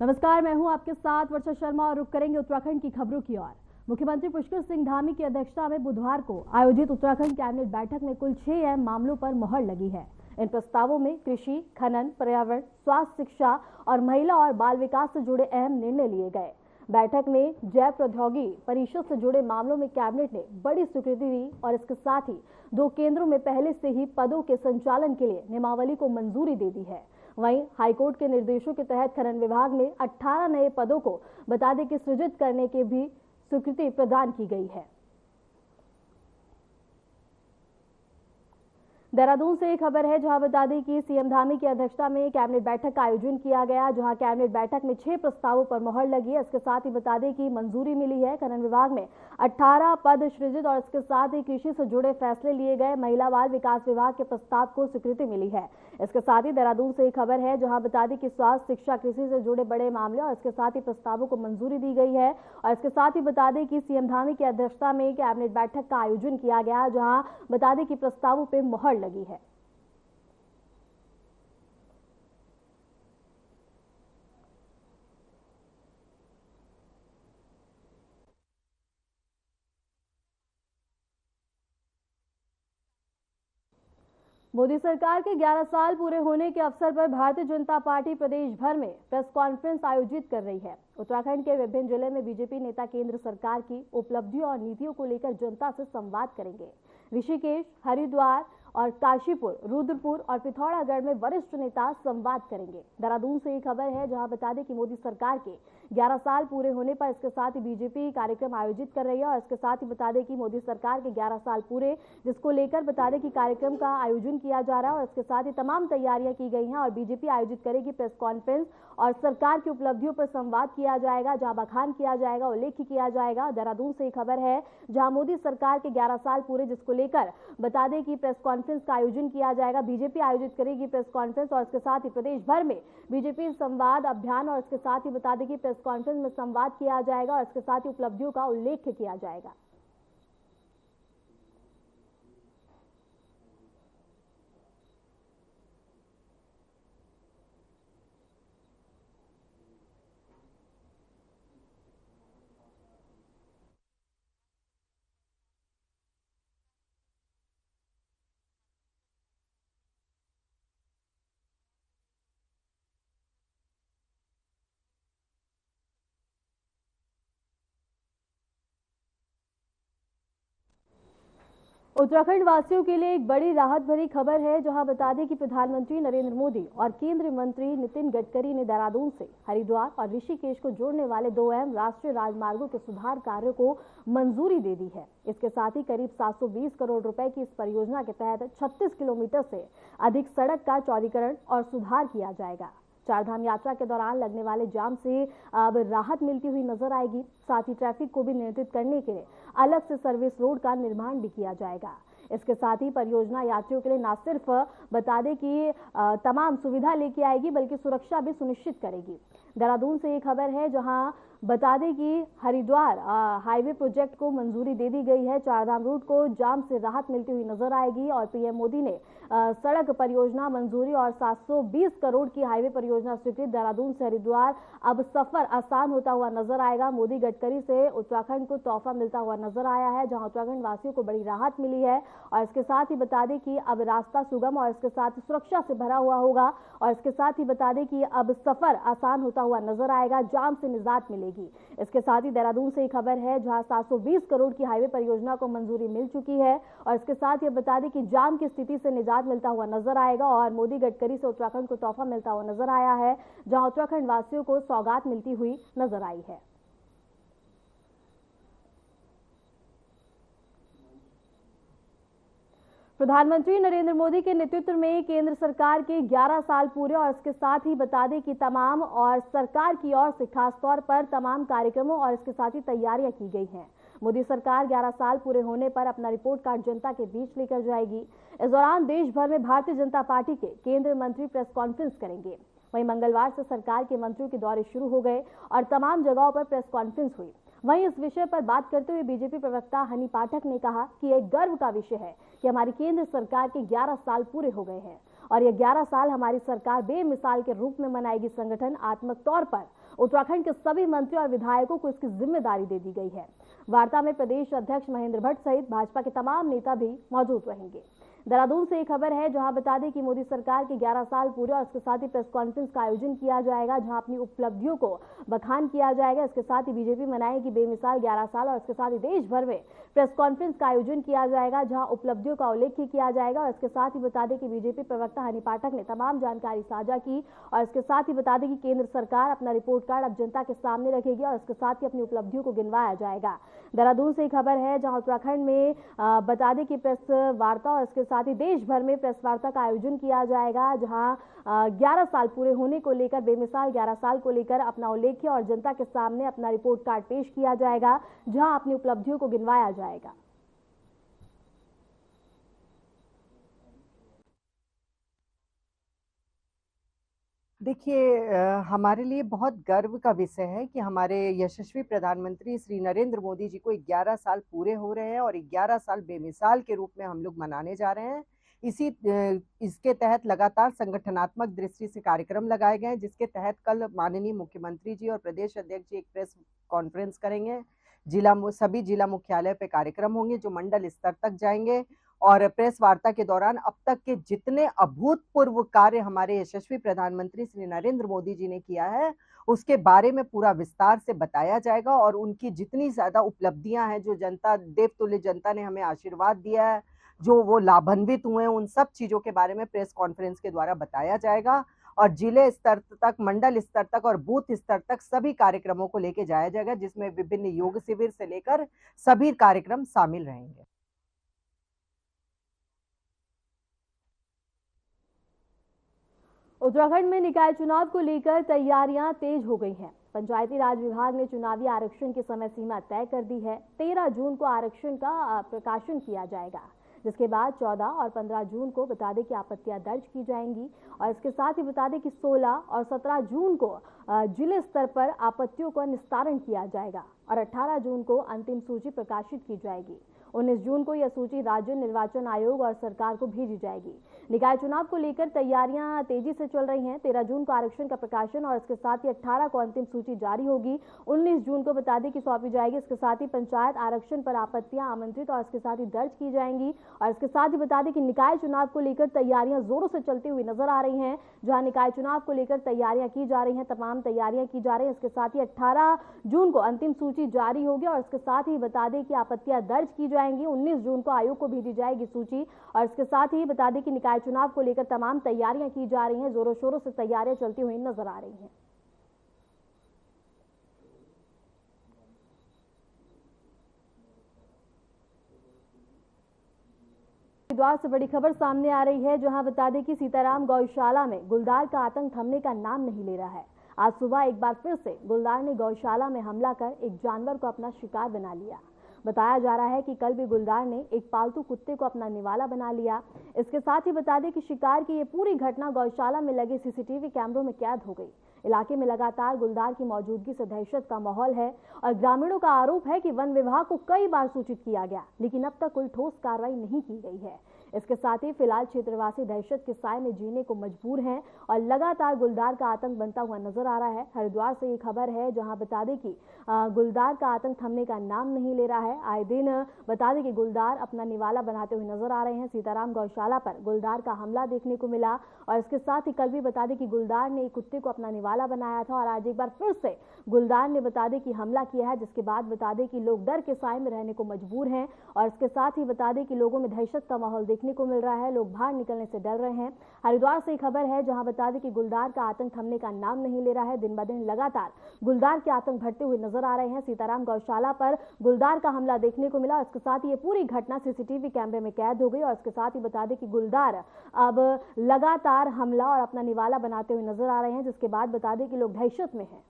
नमस्कार, मैं हूं आपके साथ वर्षा शर्मा और रुक करेंगे उत्तराखंड की खबरों की ओर। मुख्यमंत्री पुष्कर सिंह धामी की अध्यक्षता में बुधवार को आयोजित उत्तराखंड कैबिनेट बैठक में कुल 6 अहम मामलों पर मुहर लगी है। इन प्रस्तावों में कृषि, खनन, पर्यावरण, स्वास्थ्य, शिक्षा और महिला और बाल विकास से जुड़े अहम निर्णय लिए गए। बैठक में जैव प्रौद्योगिकी परिषद से जुड़े मामलों में कैबिनेट ने बड़ी स्वीकृति दी और इसके साथ ही 2 केंद्रों में पहले से ही पदों के संचालन के लिए नियमावली को मंजूरी दे दी है। वहीं हाईकोर्ट के निर्देशों के तहत खनन विभाग में 18 नए पदों को बता दें कि सृजित करने की भी स्वीकृति प्रदान की गई है। देहरादून से एक खबर है, जहां बता दें कि सीएम धामी की अध्यक्षता में कैबिनेट बैठक का आयोजन किया गया, जहां कैबिनेट बैठक में 6 प्रस्तावों पर मुहर लगी है। इसके साथ ही बता दें कि मंजूरी मिली है। खनन विभाग में 18 पद सृजित और इसके साथ ही कृषि से जुड़े फैसले लिए गए। महिला बाल विकास विभाग के प्रस्ताव को स्वीकृति मिली है। इसके साथ ही देहरादून से एक खबर है, जहां बता दें कि स्वास्थ्य, शिक्षा, कृषि से जुड़े बड़े मामले और इसके साथ ही प्रस्तावों को मंजूरी दी गई है। और इसके साथ ही बता दें कि सीएम धामी की अध्यक्षता में कैबिनेट बैठक का आयोजन किया गया, जहां बता दें कि प्रस्तावों पर मुहर लगी है। मोदी सरकार के 11 साल पूरे होने के अवसर पर भारतीय जनता पार्टी प्रदेश भर में प्रेस कॉन्फ्रेंस आयोजित कर रही है। उत्तराखंड के विभिन्न जिले में बीजेपी नेता केंद्र सरकार की उपलब्धियों और नीतियों को लेकर जनता से संवाद करेंगे। ऋषिकेश, हरिद्वार और काशीपुर, रुद्रपुर और पिथौरागढ़ में वरिष्ठ नेता संवाद करेंगे। देहरादून से एक खबर है, जहां बता दें कि मोदी सरकार के 11 साल पूरे होने पर इसके साथ ही बीजेपी कार्यक्रम आयोजित कर रही है। और इसके साथ ही बता दें कि मोदी सरकार के 11 साल पूरे, जिसको लेकर बता दें कि कार्यक्रम का आयोजन किया जा रहा है और इसके साथ ही तमाम तैयारियां की गई हैं। और बीजेपी आयोजित करेगी प्रेस कॉन्फ्रेंस और सरकार की उपलब्धियों पर संवाद किया जाएगा, जहां बखान किया जाएगा, उल्लेख किया जाएगा। देहरादून से एक खबर है, जहां मोदी सरकार के 11 साल पूरे, जिसको लेकर बता दें कि प्रेस कॉन्फ्रेंस का आयोजन किया जाएगा। बीजेपी आयोजित करेगी प्रेस कॉन्फ्रेंस और इसके साथ ही प्रदेश भर में बीजेपी संवाद अभियान और इसके साथ ही बता दें कि प्रेस कॉन्फ्रेंस में संवाद किया जाएगा और इसके साथ ही उपलब्धियों का उल्लेख किया जाएगा। उत्तराखंड वासियों के लिए एक बड़ी राहत भरी खबर है, जहां बता दें कि प्रधानमंत्री नरेंद्र मोदी और केंद्रीय मंत्री नितिन गडकरी ने देहरादून से हरिद्वार और ऋषिकेश को जोड़ने वाले 2 अहम राष्ट्रीय राजमार्गों के सुधार कार्यों को मंजूरी दे दी है। इसके साथ ही करीब 720 करोड़ रुपए की इस परियोजना के तहत 36 किलोमीटर से अधिक सड़क का चौड़ीकरण और सुधार किया जाएगा। चारधाम यात्रा के दौरान लगने वाले जाम से अब राहत मिलती हुई नजर आएगी। साथ ही ट्रैफिक को भी नियंत्रित करने के लिए अलग से सर्विस रोड का निर्माण भी किया जाएगा। इसके साथ ही परियोजना यात्रियों के लिए न सिर्फ बता दें कि तमाम सुविधा लेके आएगी, बल्कि सुरक्षा भी सुनिश्चित करेगी। देहरादून से एक खबर है, जहां बता दें कि हरिद्वार हाईवे प्रोजेक्ट को मंजूरी दे दी गई है। चारधाम रूट को जाम से राहत मिलती हुई नजर आएगी और पीएम मोदी ने सड़क परियोजना मंजूरी और 720 करोड़ की हाईवे परियोजना स्वीकृत। देहरादून से हरिद्वार अब सफर आसान होता हुआ नजर आएगा। मोदी गडकरी से उत्तराखंड को तोहफा मिलता हुआ नजर आया है, जहां उत्तराखंड वासियों को बड़ी राहत मिली है। और इसके साथ ही बता दें कि अब रास्ता सुगम और इसके साथ सुरक्षा से भरा हुआ होगा। और इसके साथ ही बता दें कि अब सफर आसान होता हुआ नजर आएगा, जाम से निजात मिलेगी। इसके साथ ही देहरादून से एक खबर है, जहां 720 करोड़ की हाईवे परियोजना को मंजूरी मिल चुकी है। और इसके साथ ही बता दें कि जाम की स्थिति से निजात मिलता हुआ नजर आएगा और मोदी गडकरी से उत्तराखंड को तोहफा मिलता हुआ नजर आया है, जहां उत्तराखंड वासियों को सौगात मिलती हुई नजर आई है। प्रधानमंत्री नरेंद्र मोदी के नेतृत्व में केंद्र सरकार के 11 साल पूरे और इसके साथ ही बता दें कि तमाम और सरकार की ओर से खासतौर पर तमाम कार्यक्रमों और इसके साथ ही तैयारियां की गई हैं। मोदी सरकार 11 साल पूरे होने पर अपना रिपोर्ट कार्ड जनता के बीच लेकर जाएगी। इस दौरान देश भर में भारतीय जनता पार्टी के केंद्रीय मंत्री प्रेस कॉन्फ्रेंस करेंगे। वहीं मंगलवार से सरकार के मंत्रियों के दौरे शुरू हो गए और तमाम जगहों पर प्रेस कॉन्फ्रेंस हुई। वहीं इस विषय पर बात करते हुए बीजेपी प्रवक्ता हनी पाठक ने कहा कि एक गर्व का विषय है कि हमारी केंद्र सरकार के 11 साल पूरे हो गए हैं और ये 11 साल हमारी सरकार बेमिसाल के रूप में मनाएगी। संगठनात्मक तौर पर उत्तराखंड के सभी मंत्री और विधायकों को इसकी जिम्मेदारी दे दी गई है। वार्ता में प्रदेश अध्यक्ष महेंद्र भट्ट सहित भाजपा के तमाम नेता भी मौजूद रहेंगे। देहरादून से एक खबर है, जहां बता दें कि मोदी सरकार के 11 साल पूरे और इसके साथ ही प्रेस कॉन्फ्रेंस का आयोजन किया जाएगा, जहां अपनी उपलब्धियों को बखान किया जाएगा। इसके साथ ही बीजेपी मनाएगी बेमिसाल 11 साल और इसके साथ ही देश भर में प्रेस कॉन्फ्रेंस का आयोजन किया जाएगा, जहां उपलब्धियों का उल्लेख किया जाएगा। और इसके साथ ही बता दें कि बीजेपी प्रवक्ता हनी पाठक ने तमाम जानकारी साझा की और इसके साथ ही बता दें कि केंद्र सरकार अपना रिपोर्ट कार्ड अब जनता के सामने रखेगी और इसके साथ ही अपनी उपलब्धियों को गिनवाया जाएगा। देहरादून से एक खबर है, जहां उत्तराखंड में बता दें कि प्रेस वार्ता और इसके साथ ही देश भर में प्रेस वार्ता का आयोजन किया जाएगा, जहां 11 साल पूरे होने को लेकर बेमिसाल 11 साल को लेकर अपना उल्लेख और जनता के सामने अपना रिपोर्ट कार्ड पेश किया जाएगा, जहां अपनी उपलब्धियों को गिनवाया जाएगा। देखिए, हमारे लिए बहुत गर्व का विषय है कि हमारे यशस्वी प्रधानमंत्री श्री नरेंद्र मोदी जी को 11 साल पूरे हो रहे हैं और 11 साल बेमिसाल के रूप में हम लोग मनाने जा रहे हैं। इसके तहत लगातार संगठनात्मक दृष्टि से कार्यक्रम लगाए गए हैं, जिसके तहत कल माननीय मुख्यमंत्री जी और प्रदेश अध्यक्ष जी एक प्रेस कॉन्फ्रेंस करेंगे। सभी जिला मुख्यालय पे कार्यक्रम होंगे जो मंडल स्तर तक जाएंगे और प्रेस वार्ता के दौरान अब तक के जितने अभूतपूर्व कार्य हमारे यशस्वी प्रधानमंत्री श्री नरेंद्र मोदी जी ने किया है उसके बारे में पूरा विस्तार से बताया जाएगा और उनकी जितनी ज्यादा उपलब्धियां हैं, जो जनता देवतुल्य जनता ने हमें आशीर्वाद दिया है, जो वो लाभान्वित हुए हैं, उन सब चीजों के बारे में प्रेस कॉन्फ्रेंस के द्वारा बताया जाएगा और जिले स्तर तक, मंडल स्तर तक और बूथ स्तर तक सभी कार्यक्रमों को लेके जाया जाएगा, जिसमें विभिन्न योग शिविर से लेकर सभी कार्यक्रम शामिल रहेंगे। उत्तराखंड में निकाय चुनाव को लेकर तैयारियां तेज हो गई हैं। पंचायती राज विभाग ने चुनावी आरक्षण की समय सीमा तय कर दी है। 13 जून को आरक्षण का प्रकाशन किया जाएगा, जिसके बाद 14 और 15 जून को बता दें कि आपत्तियां दर्ज की जाएंगी और इसके साथ ही बता दें कि 16 और 17 जून को जिले स्तर पर आपत्तियों का निस्तारण किया जाएगा और 18 जून को अंतिम सूची प्रकाशित की जाएगी। 19 जून को यह सूची राज्य निर्वाचन आयोग और सरकार को भेजी जाएगी। निकाय चुनाव को लेकर तैयारियां तेजी से चल रही हैं। 13 जून को आरक्षण का प्रकाशन और इसके साथ ही 18 को अंतिम सूची जारी होगी। 19 जून को बता दें कि सौंपी जाएगी। इसके साथ ही पंचायत आरक्षण पर आपत्तियां आमंत्रित और इसके साथ ही दर्ज की जाएंगी और इसके साथ ही बता दें कि निकाय चुनाव को लेकर तैयारियां जोरों से चलती हुई नजर आ रही हैं। जहां निकाय चुनाव को लेकर तैयारियां की जा रही हैं, तमाम तैयारियां की जा रही हैं। इसके साथ ही 18 जून को अंतिम सूची जारी होगी और इसके साथ ही बता दें कि आपत्तियां दर्ज की जाएंगी। 19 जून को आयोग को भेजी जाएगी सूची और इसके साथ ही बता दें कि निकाय चुनाव को लेकर तमाम तैयारियां की जा रही हैं। जोरों शोरों से तैयारियां चलती हुई नजर आ रही हैं। हरिद्वार से बड़ी खबर सामने आ रही है, जहां बता दें कि सीताराम गौशाला में गुलदार का आतंक थमने का नाम नहीं ले रहा है। आज सुबह एक बार फिर से गुलदार ने गौशाला में हमला कर एक जानवर को अपना शिकार बना लिया। बताया जा रहा है कि कल भी गुलदार ने एक पालतू कुत्ते को अपना निवाला बना लिया। इसके साथ ही बता दें कि शिकार की ये पूरी घटना गौशाला में लगे सीसीटीवी कैमरों में कैद हो गई। इलाके में लगातार गुलदार की मौजूदगी से दहशत का माहौल है और ग्रामीणों का आरोप है कि वन विभाग को कई बार सूचित किया गया, लेकिन अब तक कोई ठोस कार्रवाई नहीं की गई है। इसके साथ ही फिलहाल क्षेत्रवासी दहशत के साए में जीने को मजबूर हैं और लगातार गुलदार का आतंक बनता हुआ नजर आ रहा है। हरिद्वार से ये खबर है, जहां बता दें कि गुलदार का आतंक थमने का नाम नहीं ले रहा है। आए दिन बता दें कि गुलदार अपना निवाला बनाते हुए नजर आ रहे हैं। सीताराम गौशाला पर गुलदार का हमला देखने को मिला और इसके साथ ही कल भी बता दें कि गुलदार ने एक कुत्ते को अपना निवाला बनाया था और आज एक बार फिर से गुलदार ने बता दें कि हमला किया है, जिसके बाद बता दें कि लोग डर के साए में रहने को मजबूर हैं और इसके साथ ही बता दें कि लोगों में दहशत का माहौल देखने को मिल रहा है। लोग बाहर निकलने से डर रहे हैं। हरिद्वार से खबर है, जहां बता दें कि गुलदार का आतंक थमने का नाम नहीं ले रहा है। दिन ब दिन लगातार गुलदार के आतंक बढ़ते हुए नजर आ रहे हैं। सीताराम गौशाला पर गुलदार का हमला देखने को मिला और इसके साथ ही ये पूरी घटना सीसीटीवी कैमरे में कैद हो गई और इसके साथ ही बता दें कि गुलदार अब लगातार हमला और अपना निवाला बनाते हुए नजर आ रहे हैं, जिसके बाद बता दें कि लोग दहशत में हैं।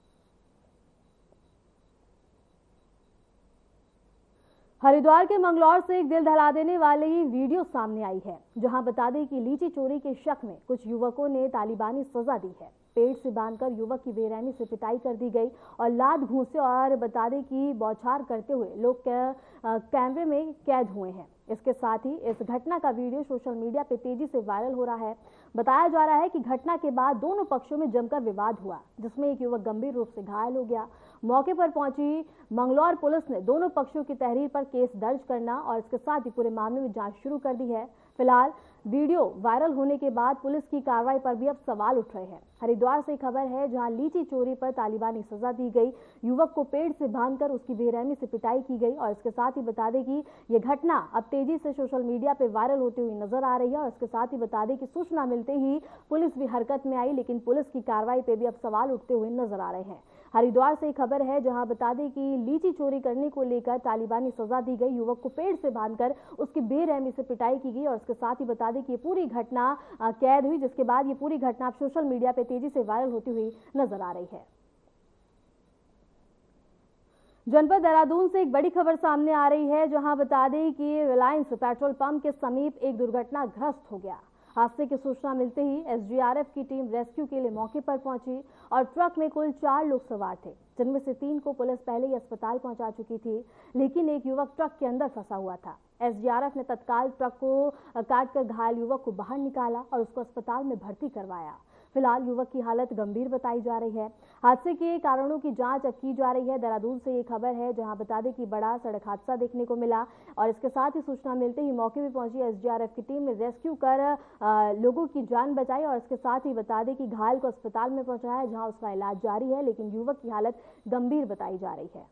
हरिद्वार के मंगलौर से एक दिल दहला देने वाली वीडियो सामने आई है, जहां बता दें कि लीची चोरी के शक में कुछ युवकों ने तालिबानी सजा दी है। पेड़ से बांधकर युवक की बेरहमी से पिटाई कर दी गई और लात घूंसे और बता दें कि बौछार करते हुए लोग कैमरे में कैद हुए हैं। इसके साथ ही इस घटना का वीडियो सोशल मीडिया पे तेजी से वायरल हो रहा है। बताया जा रहा है कि घटना के बाद दोनों पक्षों में जमकर विवाद हुआ, जिसमें एक युवक गंभीर रूप से घायल हो गया। मौके पर पहुंची मंगलौर पुलिस ने दोनों पक्षों की तहरीर पर केस दर्ज करना और इसके साथ ही पूरे मामले में जांच शुरू कर दी है। फिलहाल वीडियो वायरल होने के बाद पुलिस की कार्रवाई पर भी अब सवाल उठ रहे हैं। हरिद्वार से खबर है, जहां लीची चोरी पर तालिबानी सजा दी गई, युवक को पेड़ से बांधकर उसकी बेरहमी से पिटाई की गई। और इसके साथ ही बता दें कि यह घटना अब तेजी से सोशल मीडिया पे वायरल होती हुई नजर आ रही है। और इसके साथ ही बता दें कि सूचना मिलते ही पुलिस भी हरकत में आई, लेकिन पुलिस की कार्रवाई पे भी अब सवाल उठते हुए नजर आ रहे हैं। हरिद्वार से खबर है, जहां बता दें कि लीची चोरी करने को लेकर तालिबानी सजा दी गई, युवक को पेड़ से बांधकर उसकी बेरहमी से पिटाई की गई। और इसके साथ ही बता दें कि ये पूरी घटना कैद हुई, जिसके बाद ये पूरी घटना अब सोशल मीडिया पे तेजी से वायरल होती हुई नजर आ रही है। जनपद देहरादून से एक बड़ी खबर सामने आ रही है, जहां बता दें कि रिलायंस पेट्रोल पंप के समीप एक दुर्घटनाग्रस्त हो गया। हादसे की सूचना मिलते ही एसडीआरएफ की टीम रेस्क्यू के लिए मौके पर पहुंची और ट्रक में कुल 4 लोग सवार थे, जिनमें से 3 को पुलिस पहले ही अस्पताल पहुंचा चुकी थी, लेकिन एक युवक ट्रक के अंदर फंसा हुआ था। एसडीआरएफ ने तत्काल ट्रक को काटकर घायल युवक को बाहर निकाला और उसको अस्पताल में भर्ती करवाया। फिलहाल युवक की हालत गंभीर बताई जा रही है। हादसे के कारणों की जांच अब की जा रही है। देहरादून से ये खबर है, जहां बता दें कि बड़ा सड़क हादसा देखने को मिला और इसके साथ ही सूचना मिलते ही मौके पर पहुंची एसडीआरएफ की टीम ने रेस्क्यू कर लोगों की जान बचाई। और इसके साथ ही बता दें कि घायल को अस्पताल में पहुंचाया, जहां उसका इलाज जारी है, लेकिन युवक की हालत गंभीर बताई जा रही है।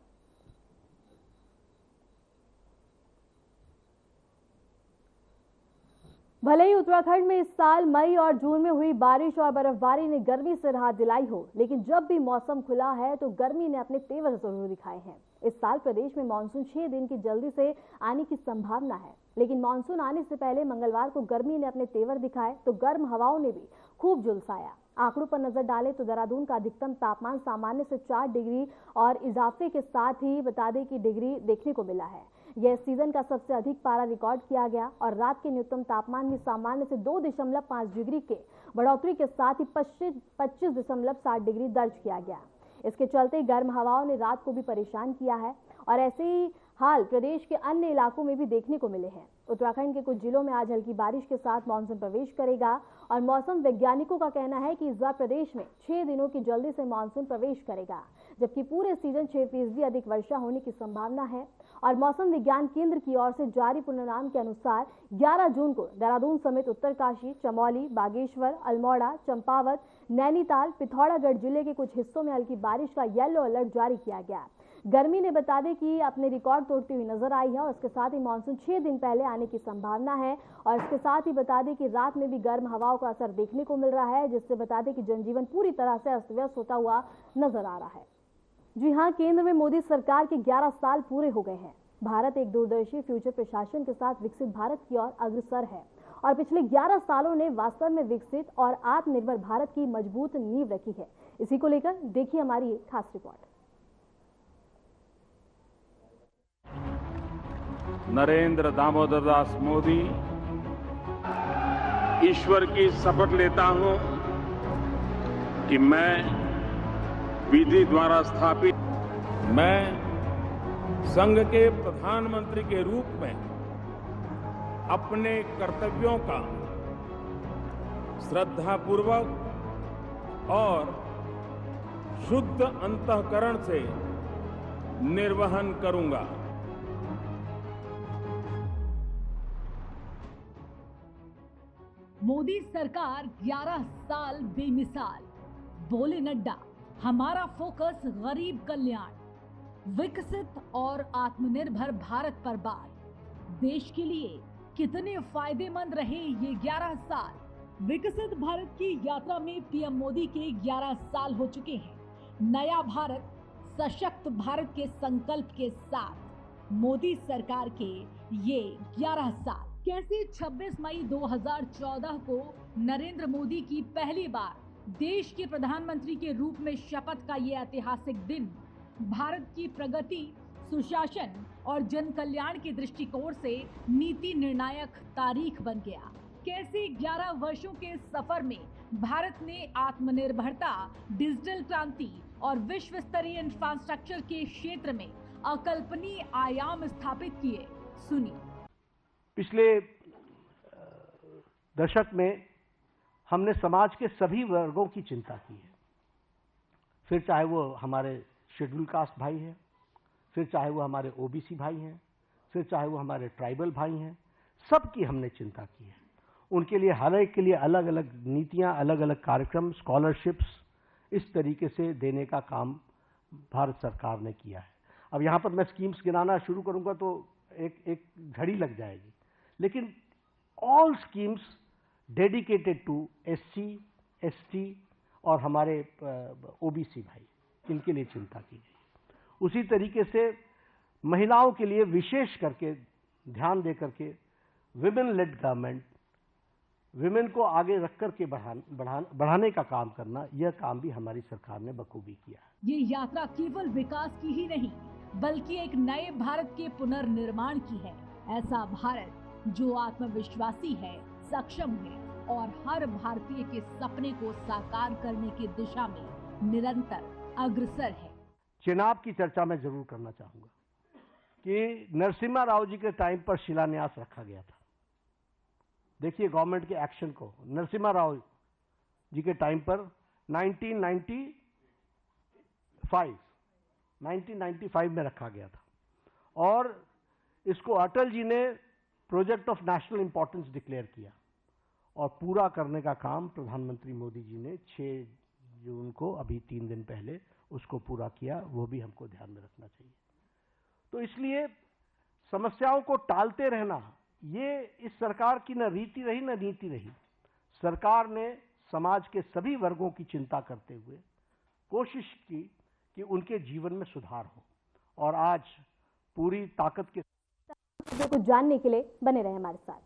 भले ही उत्तराखंड में इस साल मई और जून में हुई बारिश और बर्फबारी ने गर्मी से राहत दिलाई हो, लेकिन जब भी मौसम खुला है तो गर्मी ने अपने तेवर जरूर दिखाए हैं। इस साल प्रदेश में मानसून 6 दिन की जल्दी से आने की संभावना है, लेकिन मानसून आने से पहले मंगलवार को गर्मी ने अपने तेवर दिखाए तो गर्म हवाओं ने भी खूब झुलसाया। आंकड़ों पर नजर डालें तो देहरादून का अधिकतम तापमान सामान्य से 4 डिग्री और इजाफे के साथ ही बता दें कि डिग्री देखने को मिला है। यह सीजन का सबसे अधिक पारा रिकॉर्ड किया गया और रात के न्यूनतम तापमान में सामान्य से 2.5 डिग्री के बढ़ोतरी के साथ ही 25.7 डिग्री दर्ज किया गया। इसके चलते गर्म हवाओं ने रात को भी परेशान किया है और ऐसे ही हाल प्रदेश के अन्य इलाकों में भी देखने को मिले हैं। उत्तराखंड के कुछ जिलों में आज हल्की बारिश के साथ मानसून प्रवेश करेगा और मौसम वैज्ञानिकों का कहना है कि इस बार प्रदेश में 6 दिनों की जल्दी से मानसून प्रवेश करेगा, जबकि पूरे सीजन 6% अधिक वर्षा होने की संभावना है। और मौसम विज्ञान केंद्र की ओर से जारी पूर्वानुमान के अनुसार 11 जून को देहरादून समेत उत्तरकाशी, चमोली, बागेश्वर, अल्मोड़ा, चंपावत, नैनीताल, पिथौरागढ़ जिले के कुछ हिस्सों में हल्की बारिश का येलो अलर्ट जारी किया गया। गर्मी ने बता दें कि अपने रिकॉर्ड तोड़ती हुई नजर आई है और इसके साथ ही मानसून 6 दिन पहले आने की संभावना है। और इसके साथ ही बता दें कि रात में भी गर्म हवाओं का असर देखने को मिल रहा है, जिससे बता दें कि जनजीवन पूरी तरह से अस्त व्यस्त होता हुआ नजर आ रहा है। जी हां, केंद्र में मोदी सरकार के 11 साल पूरे हो गए हैं। भारत एक दूरदर्शी फ्यूचर प्रशासन के साथ विकसित भारत की ओर अग्रसर है और पिछले 11 सालों ने वास्तव में विकसित और आत्मनिर्भर भारत की मजबूत नींव रखी है। इसी को लेकर देखिए हमारी एक खास रिपोर्ट। नरेंद्र दामोदर दास मोदी, ईश्वर की शपथ लेता हूं कि मैं विधि द्वारा स्थापित मैं संघ के प्रधानमंत्री के रूप में अपने कर्तव्यों का श्रद्धापूर्वक और शुद्ध अंतःकरण से निर्वहन करूंगा। मोदी सरकार 11 साल बेमिसाल, बोले नड्डा, हमारा फोकस गरीब कल्याण, विकसित और आत्मनिर्भर भारत पर बात। देश के लिए कितने फायदेमंद रहे ये 11 साल। विकसित भारत की यात्रा में पीएम मोदी के 11 साल हो चुके हैं। नया भारत, सशक्त भारत के संकल्प के साथ मोदी सरकार के ये 11 साल। कैसे 26 मई 2014 को नरेंद्र मोदी की पहली बार देश के प्रधानमंत्री के रूप में शपथ का ये ऐतिहासिक दिन भारत की प्रगति, सुशासन और जन कल्याण के दृष्टिकोण से नीति निर्णायक तारीख बन गया। कैसे 11 वर्षों के सफर में भारत ने आत्मनिर्भरता, डिजिटल क्रांति और विश्व स्तरीय इंफ्रास्ट्रक्चर के क्षेत्र में अकल्पनीय आयाम स्थापित किए, सुनिए। पिछले दशक में हमने समाज के सभी वर्गों की चिंता की है, फिर चाहे वो हमारे शेड्यूल कास्ट भाई हैं, फिर चाहे वो हमारे ओबीसी भाई हैं, फिर चाहे वो हमारे ट्राइबल भाई हैं, सबकी हमने चिंता की है। उनके लिए हर एक के लिए अलग अलग नीतियां, अलग अलग कार्यक्रम, स्कॉलरशिप्स इस तरीके से देने का काम भारत सरकार ने किया है। अब यहाँ पर मैं स्कीम्स गिनाना शुरू करूंगा तो एक घड़ी लग जाएगी, लेकिन all schemes dedicated to SC, ST और हमारे ओबीसी भाई, इनके लिए चिंता की गई। उसी तरीके से महिलाओं के लिए विशेष करके ध्यान दे करके विमेन लेड गवर्नमेंट, विमेन को आगे रख करके बढ़ाने का काम करना, यह काम भी हमारी सरकार ने बखूबी किया है। ये यात्रा केवल विकास की ही नहीं, बल्कि एक नए भारत के पुनर्निर्माण की है। ऐसा भारत जो आत्मविश्वासी है, सक्षम है और हर भारतीय के सपने को साकार करने की दिशा में निरंतर अग्रसर है। चेनाब की चर्चा मैं जरूर करना चाहूंगा कि नरसिम्हा राव जी के टाइम पर शिलान्यास रखा गया था। देखिए गवर्नमेंट के एक्शन को, नरसिम्हा राव जी के टाइम पर 1995 में रखा गया था और इसको अटल जी ने project of national importance declare किया और पूरा करने का काम प्रधानमंत्री मोदी जी ने 6 जून को, अभी 3 दिन पहले, उसको पूरा किया। वो भी हमको ध्यान में रखना चाहिए। तो इसलिए समस्याओं को टालते रहना, ये इस सरकार की न रीति रही न नीति रही। सरकार ने समाज के सभी वर्गों की चिंता करते हुए कोशिश की कि उनके जीवन में सुधार हो, और आज पूरी ताकत के को जानने के लिए बने रहे हमारे साथ।